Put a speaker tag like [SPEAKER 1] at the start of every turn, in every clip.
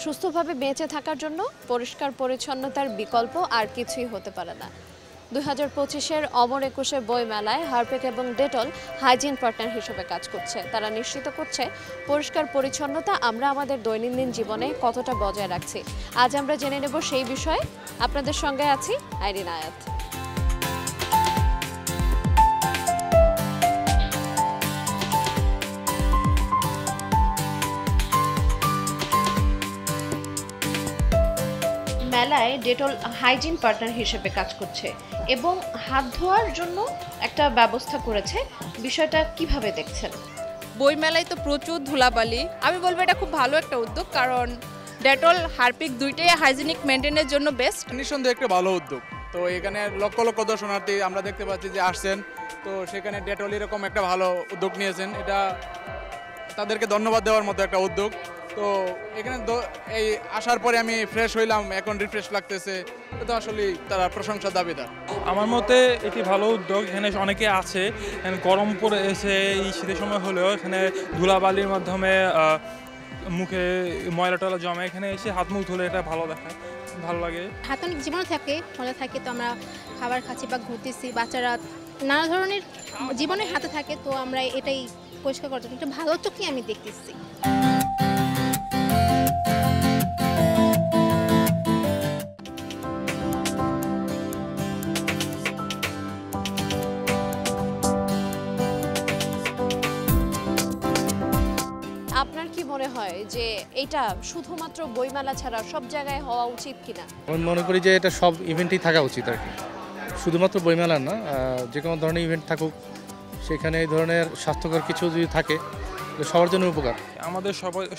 [SPEAKER 1] সুস্থভাবে বেঁচে থাকার জন্য পরিষ্কার পরিচ্ছন্নতার বিকল্প আর কিছুই হতে পারে না। 2025-এর অমর একুশে বই মেলায় হারপিক এবং ডেটল হাইজিন পার্টনার হিসেবে কাজ করছে। তারা নিশ্চিত করছে পরিষ্কার পরিচ্ছন্নতা আমরা আমাদের দৈনন্দিন জীবনে কতটা বজায় রাখছি। আজ আমরা জেনে নেব সেই বিষয়ে। আপনাদের সঙ্গে আছি আইরিন আয়াত। মেলায় ডেটল হাইজিন পার্টনার হিসেবে কাজ করছে এবং হাত ধোয়ার জন্য একটা ব্যবস্থা করেছে। বিষয়টা কিভাবে দেখছেন?
[SPEAKER 2] বই মেলায় তো প্রচুর ধুলাবালি। আমি বলবো এটা খুব ভালো একটা উদ্যোগ, কারণ ডেটল হারপিক দুইটাই হাইজিনিক মেনটেনের জন্য বেস্ট।
[SPEAKER 3] নিঃসন্দেহে একটা ভালো উদ্যোগ। তো এখানে লক্ষ লক্ষ দর্শনার্থী আমরা দেখতে পাচ্ছি যে আসছেন, তো সেখানে ডেটল এরকম একটা ভালো উদ্যোগ নিয়েছেন, এটা তাদেরকে ধন্যবাদ দেওয়ার মতো একটা উদ্যোগ। তো এখানে এই আসার পরে আমি ফ্রেশ হইলাম, এখন রিফ্রেশ লাগতেছে, এটা আসলে তারা প্রশংসার দাবিদার।
[SPEAKER 4] আমার মতে এটি ভালো উদ্যোগ। এখানে অনেকে আছে, এখানে গরম পড়ে এসে এই শীতের সময় হলেও এখানে ধুলাবালির মাধ্যমে মুখে ময়লা টয়লা জমে, এখানে এসে হাত মুখ ধুলে এটা ভালো দেখায়, ভালো লাগে।
[SPEAKER 5] হাতে অনেক জীবাণু থাকে, ময়লা থাকে, তো আমরা খাবার খাচ্ছি বা ঘুরতেছি, বাচ্চারা নানা ধরনের জীবাণু হাতে থাকে, তো আমরা এটাই পরিষ্কার করতে একটা ভালো চোখে আমি দেখতেছি।
[SPEAKER 1] আপনার কি মনে হয় যে এটা শুধুমাত্র বইমেলা ছাড়া সব জায়গায় হওয়া উচিত কিনা?
[SPEAKER 6] আমি মনে করি যে এটা সব ইভেন্টেই থাকা উচিত আর কি, শুধুমাত্র বইমেলা না, যে কোনো ধরনের ইভেন্ট থাকুক সেখানে এই ধরনের স্বাস্থ্যকর কিছু যদি থাকে সবার জন্য উপকার।
[SPEAKER 4] আমাদের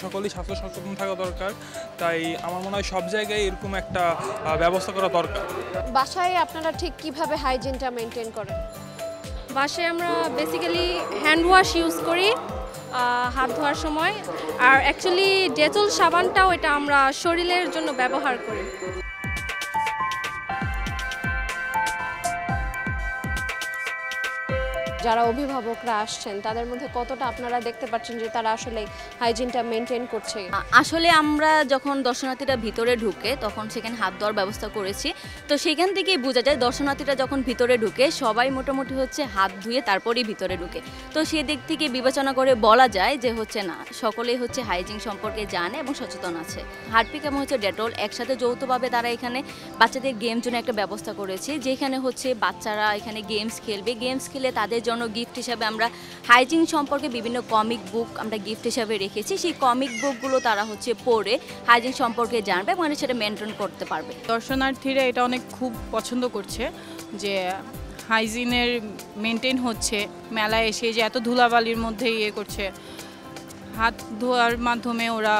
[SPEAKER 4] সকলেই স্বাস্থ্য সচেতন থাকা দরকার, তাই আমার মনে হয় সব জায়গায় এরকম একটা ব্যবস্থা করা দরকার।
[SPEAKER 1] বাসায় আপনারা ঠিক কিভাবে হাইজিনটা মেনটেন করেন?
[SPEAKER 5] বাসায় আমরা বেসিক্যালি হ্যান্ড ওয়াশ ইউজ করি হাত ধোয়ার সময়, আর অ্যাকচুয়ালি ডেটল সাবানটাও এটা আমরা শরীরের জন্য ব্যবহার করি।
[SPEAKER 1] যারা অভিভাবকরা আসছেন তাদের মধ্যে কতটা আপনারা দেখতে পাচ্ছেন যে তারা আসলে হাইজিনটা মেনটেন করছে?
[SPEAKER 7] আসলে আমরা যখন দর্শনার্থীরা ভিতরে ঢুকে তখন সেখানে হাত ধোয়ার ব্যবস্থা করেছি, তো সেখান থেকেই বোঝা যায় দর্শনার্থীরা যখন ভিতরে ঢুকে সবাই মোটামুটি হচ্ছে হাত ধুয়ে তারপরেই ভিতরে ঢুকে। তো সেদিক থেকে বিবেচনা করে বলা যায় যে হচ্ছে না, সকলেই হচ্ছে হাইজিন সম্পর্কে জানে এবং সচেতন আছে। হারপিক এবং হচ্ছে ডেটল একসাথে যৌথভাবে তারা এখানে বাচ্চাদের গেম জন্য একটা ব্যবস্থা করেছে, যেখানে হচ্ছে বাচ্চারা এখানে গেমস খেলবে, গেমস খেলে তাদের জন্য গিফট হিসাবে আমরা হাইজিন সম্পর্কে বিভিন্ন কমিক বুক আমরা গিফট হিসাবে রেখেছি। সেই কমিক বুকগুলো তারা হচ্ছে পড়ে হাইজিন সম্পর্কে জানবে এবং সেটা মেনটেন করতে পারবে।
[SPEAKER 2] দর্শনার্থীরা এটা অনেক খুব পছন্দ করছে যে হাইজিনের মেনটেন হচ্ছে, মেলায় এসে যে এত ধুলাবালির মধ্যে ইয়ে করছে, হাত ধোয়ার মাধ্যমে ওরা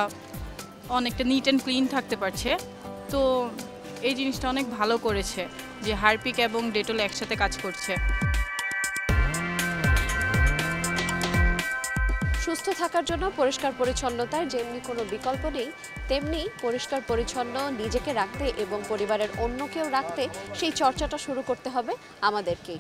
[SPEAKER 2] অনেকটা নিট অ্যান্ড ক্লিন থাকতে পারছে। তো এই জিনিসটা অনেক ভালো করেছে যে হারপিক এবং ডেটল একসাথে কাজ করছে।
[SPEAKER 1] সুস্থ থাকার জন্য পরিষ্কার পরিচ্ছন্নতার যেমনি কোনো বিকল্প নেই, তেমনি পরিষ্কার পরিচ্ছন্ন নিজেকে রাখতে এবং পরিবারের অন্যকেও রাখতে সেই চর্চাটা শুরু করতে হবে আমাদেরকেই।